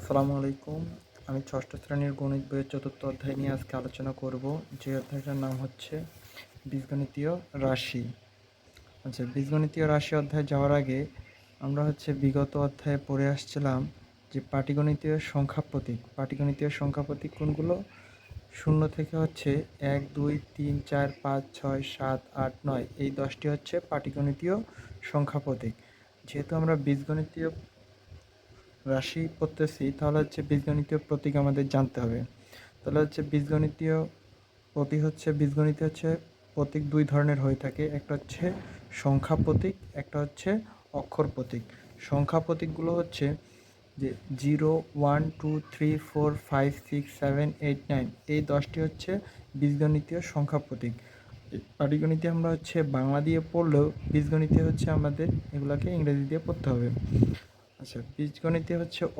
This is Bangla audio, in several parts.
আসসালামু আলাইকুম। আমি ষষ্ঠ শ্রেণীর গণিত বইয়ের চতুর্থ অধ্যায় নিয়ে আজকে আলোচনা করব। যে অধ্যায়টার নাম হচ্ছে বীজগণিতীয় রাশি। আচ্ছা, বীজগণিতীয় রাশি অধ্যায় যাওয়ার আগে আমরা বিগত অধ্যায়ে পড়ে আসছিলাম যে পাটিগণিতীয় সংখ্যা প্রতীক। পাটিগণিতীয় সংখ্যা প্রতীক কোনগুলো? শূন্য থেকে 1, 2, 3, 4, 5, 6, 7, 8, 9 এই 10টি পাটিগণিতীয় সংখ্যা প্রতীক। যেহেতু আমরা বীজগণিতীয় রাশি পড়তেছি, তাহলে বীজগণিতীয় প্রতীক আমাদের জানতে হবে। তাহলে বীজগণিতীয় বীজগণিত প্রতীক দুই ধরনের হয়ে থাকে। একটা সংখ্যা প্রতীক, একটা অক্ষর প্রতীক। সংখ্যা প্রতীকগুলো যে 0, 1, 2, 3, 4, 5, 6, 7, 8, 9 এই 10টি বীজগণিতীয় সংখ্যা প্রতীক। পাটিগণিতে আমরা বাংলা দিয়ে পড়লেও বীজগণিতে আমাদের এগুলাকে ইংরেজি দিয়ে পড়তে হবে। আচ্ছা, বীজগণিতে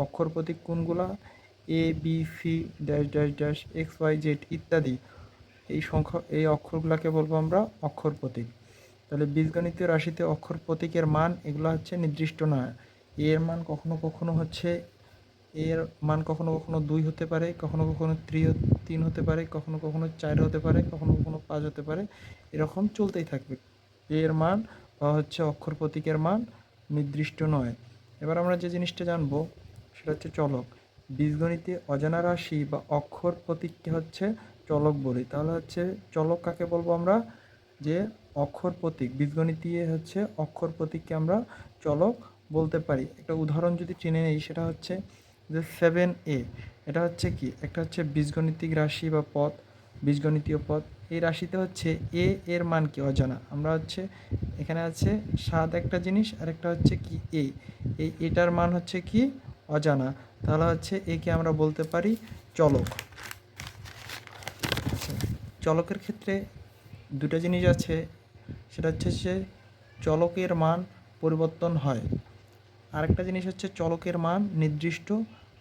অক্ষর প্রতীক কোনগুলা? A, B, C, dash dash dash, X, Y, Z ইত্যাদি এই অক্ষরগুলোকে বলবো আমরা অক্ষর প্রতীক। তাহলে বীজগণিতীয় রাশিতে অক্ষর প্রতীকের মান এগুলো নির্দিষ্ট নয়। এর মান কখনো কখনো 2 হতে পারে, কখনো কখনো 3 হতে পারে, কখনো কখনো 4 হতে পারে, কখনো কখনো 5 হতে পারে। এরকম চলতেই থাকবে। এর মান বা অক্ষর প্রতীকের মান নির্দিষ্ট নয়। এবার আমরা যে জিনিসটা জানবো সেটা চলক। বীজগণিতে অজানা রাশি বা অক্ষর প্রতীককে চলক বলি। তাহলে চলক কাকে বলবো আমরা? যে অক্ষর প্রতীক। বীজগণিতে অক্ষর প্রতীককে আমরা চলক বলতে পারি। একটা উদাহরণ যদি চিনে নেই, সেটা যে 7a। এটা কি? একটা বীজগণিতিক রাশি বা পদ, বীজগণিতীয় পদ। এই রাশিতে এ এর মান কি? অজানা। আমরা এখানে 7 একটা জিনিস, আর একটা কি? এটার মান কি? অজানা। তাহলে একে আমরা বলতে পারি চলক। আচ্ছা, চলকের ক্ষেত্রে দুটো জিনিস আছে। সেটা যে চলকের মান পরিবর্তন হয়, আরেকটা জিনিস চলকের মান নির্দিষ্ট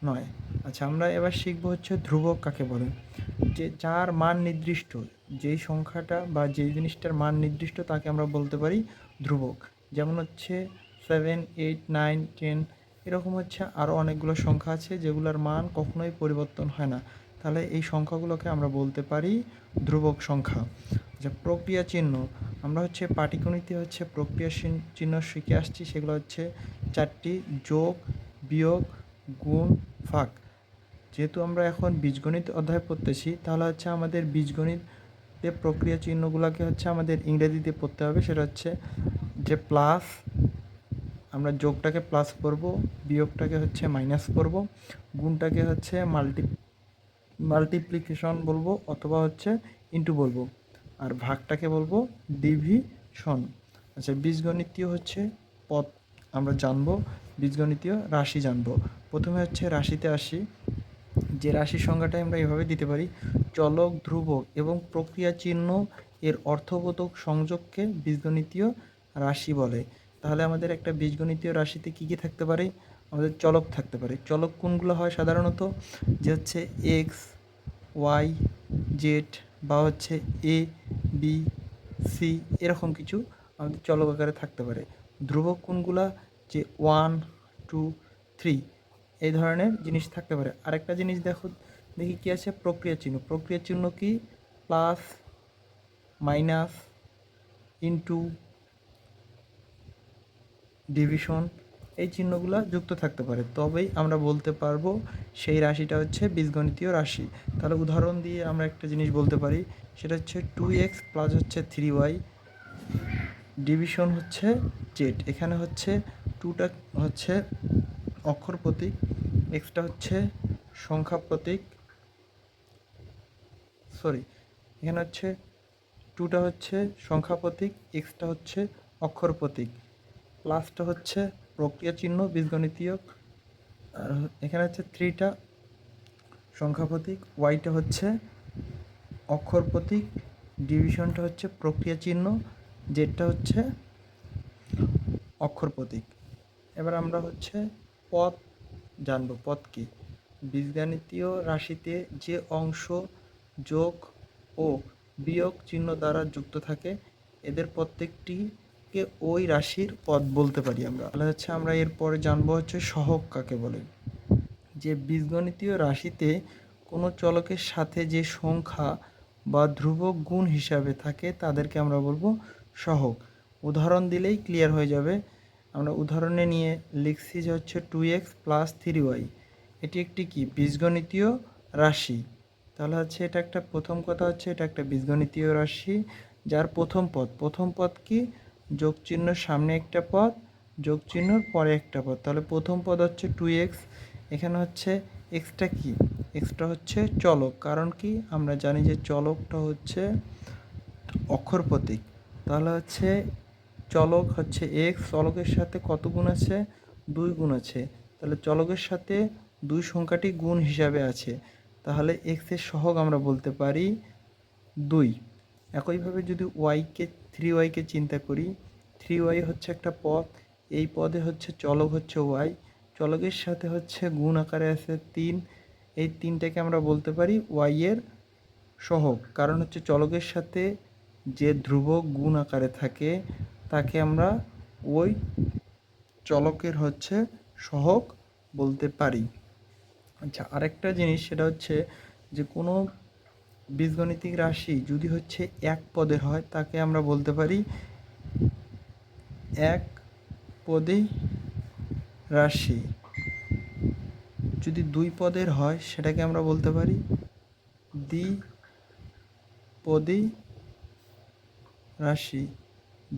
নয়। আচ্ছা, আমরা এবার শিখব ধ্রুবক কাকে বলে। যে যার মান নির্দিষ্ট, যেই সংখ্যাটা বা যেই জিনিসটার মান নির্দিষ্ট তাকে আমরা বলতে পারি ধ্রুবক। যেমন 7, 8, 9, 10 এরকম আরও অনেকগুলো সংখ্যা আছে যেগুলোর মান কখনোই পরিবর্তন হয় না। তাহলে এই সংখ্যাগুলোকে আমরা বলতে পারি ধ্রুবক সংখ্যা। আচ্ছা, প্রক্রিয়া চিহ্ন। আমরা পাটিগণিতে প্রক্রিয়া চিহ্ন শিখে আসছি। সেগুলো 4টি: যোগ, বিয়োগ, গুণ, ভাগ। যেহেতু আমরা এখন বীজগণিত অধ্যায় পড়তেছি, তাহলে আমাদের বীজগণিতে প্রক্রিয়া চিহ্নগুলোকে আমাদের ইংরেজিতে পড়তে হবে। সেটা যে প্লাস, আমরা যোগটাকে প্লাস করব, বিয়োগটাকে মাইনাস করব, গুণটাকে মাল্টিপ্লিকেশন বলবো অথবা ইন্টু বলবো, আর ভাগটাকে বলবো ডিভিশন। আচ্ছা, বীজগণিতীয় পদ আমরা জানবো, বীজগণিতীয় রাশি জানবো। প্রথমে রাশিতে আসি। যে রাশির সংখ্যাটাই আমরা এভাবে দিতে পারি: চলক, ধ্রুবক এবং প্রক্রিয়া চিহ্ন এর অর্থবোধক সংযোগকে বীজগণিতীয় রাশি বলে। তাহলে আমাদের একটা বীজগণিতীয় রাশিতে কী কী থাকতে পারে? আমাদের চলক থাকতে পারে। চলক কোনগুলো হয় সাধারণত? যে এক্স, ওয়াই, জেড বা এ, বি, সি এরকম কিছু আমাদের চলক আকারে থাকতে পারে। ধ্রুবক কোনগুলা? যে 1, 2, 3 এই ধরনের জিনিস থাকতে পারে। আরেকটা জিনিস দেখি কি আছে? প্রক্রিয়া চিহ্ন। প্রক্রিয়া চিহ্ন কি? প্লাস, মাইনাস, ইনটু, ডিভিশন এই চিহ্নগুলো যুক্ত থাকতে পারে। তবেই আমরা বলতে পারবো সেই রাশিটা বীজগণিতীয় রাশি। তাহলে উদাহরণ দিয়ে আমরা একটা জিনিস বলতে পারি, সেটা 2x plus 3y, division Z. এখানে 2টা অক্ষর প্রতীক, এক্সটা সংখ্যা প্রতীক, এখানে 2টা সংখ্যা প্রতীক, এক্সটা অক্ষর প্রতীক, প্লাসটা প্রক্রিয়া চিহ্ন বীজগণিতীয়, আর এখানে 3টা সংখ্যা প্রতীক, ওয়াইটা অক্ষর প্রতীক, ডিভিশনটা প্রক্রিয়া চিহ্ন, জেডটা অক্ষর প্রতীক। এবার আমরা পদ জানব। পদ কি? বীজগণিতীয় রাশিতে যে অংশ যোগ ও বিয়োগ চিহ্ন দ্বারা যুক্ত থাকে, এদের প্রত্যেকটিকে ওই রাশির পদ বলতে পারি আমরা। তাহলে আমরা এরপরে জানবো সহগ কাকে বলে। যে বীজগণিতীয় রাশিতে কোনো চলকের সাথে যে সংখ্যা বা ধ্রুবক গুণ হিসাবে থাকে তাদেরকে আমরা বলবো সহগ। উদাহরণ দিলেই ক্লিয়ার হয়ে যাবে। আমরা উদাহরণে নিয়ে লিখছি যে হচ্ছে 2x প্লাস 3y, এটি একটি কি বীজগণিতীয় রাশি। তাহলে হচ্ছে এটা একটা, প্রথম কথা হচ্ছে এটা একটা বীজগণিতীয় রাশি যার প্রথম পদ কি, যোগ চিহ্নর সামনে একটা পদ, যোগ চিহ্নর পরে একটা পদ। তাহলে প্রথম পদ হচ্ছে 2x, এখানে হচ্ছে এক্সটা কি, এক্সটা হচ্ছে চলক। কারণ কি, আমরা জানি যে চলকটা হচ্ছে অক্ষর প্রতীক। তাহলে হচ্ছে চলক হচ্ছে এক্স, চলকের সাথে কত গুণ আছে, 2 গুণ আছে। তাহলে চলকের সাথে 2 সংখ্যাটি গুণ হিসাবে আছে, তাহলে এক্সের সহগ আমরা বলতে পারি 2। একইভাবে যদি ওয়াইকে 3y চিন্তা করি, 3y হচ্ছে একটা পদ, এই পদে হচ্ছে চলক হচ্ছে ওয়াই, চলকের সাথে হচ্ছে গুণ আকারে আছে 3, এই 3টাকে আমরা বলতে পারি ওয়াইয়ের সহগ। কারণ হচ্ছে চলকের সাথে যে ধ্রুবক গুণ আকারে থাকে তাকে আমরা ওই চলকের হচ্ছে সহগ বলতে পারি। আচ্ছা, আরেকটা জিনিস সেটা হচ্ছে যে কোনো বীজগণিতিক রাশি যদি হচ্ছে এক পদের হয় তাকে আমরা বলতে পারি এক পদী রাশি। যদি 2 পদের হয় সেটাকে আমরা বলতে পারি দ্বিপদী রাশি।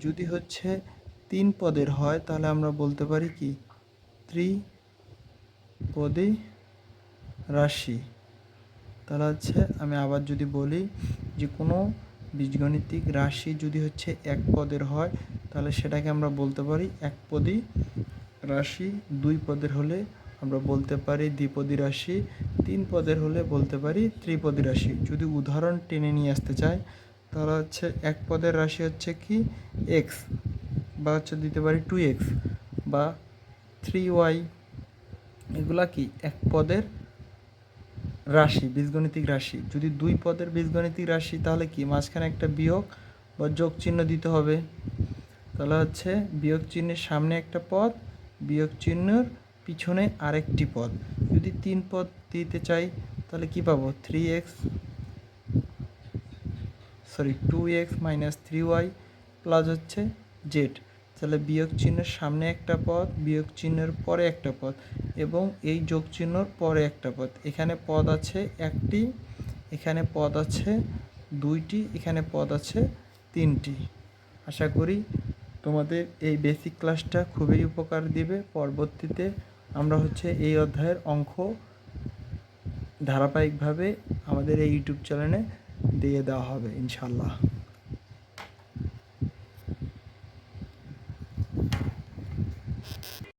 যদি হচ্ছে 3 পদের হয় তাহলে আমরা বলতে পারি কি ত্রিপদী রাশি। তাহলে হচ্ছে আমি আবার যদি বলি যে কোনো বীজগণিতিক রাশি যদি হচ্ছে এক পদের হয় তাহলে সেটাকে আমরা বলতে পারি একপদী রাশি, 2 পদের হলে আমরা বলতে পারি দ্বিপদী রাশি, 3 পদের হলে বলতে পারি ত্রিপদী রাশি। যদি উদাহরণ টেনে নিয়ে আসতে চাই তাহলে হচ্ছে এক পদের রাশি হচ্ছে কি এক্স, বা হচ্ছে দিতে পারি 2x বা 3y, এগুলা কি এক পদের রাশি, বীজগণিতিক রাশি। যদি 2 পদের বীজগণিতিক রাশি তাহলে কি মাঝখানে একটা বিয়োগ বা যোগ চিহ্ন দিতে হবে। তাহলে হচ্ছে বিয়োগ চিহ্নের সামনে একটা পদ, বিয়োগ চিহ্নের পিছনে আরেকটি পদ। যদি 3 পদ দিতে চাই তাহলে কি পাবো, 2x মাইনাস 3y প্লাস হচ্ছে জেড। তাহলে বিয়োগ চিহ্নের সামনে একটা পদ, বিয়োগ চিহ্নের পরে একটা পদ এবং এই যোগ চিহ্নর পরে একটা পদ। এখানে পদ আছে একটি, এখানে পদ আছে 2টি, এখানে পদ আছে 3টি। আশা করি তোমাদের এই বেসিক ক্লাসটা খুবই উপকার দিবে। পরবর্তীতে আমরা হচ্ছে এই অধ্যায়ের অঙ্ক ধারাবাহিকভাবে আমাদের এই ইউটিউব চ্যানেলে দিয়ে দেওয়া হবে ইনশাল্লাহ।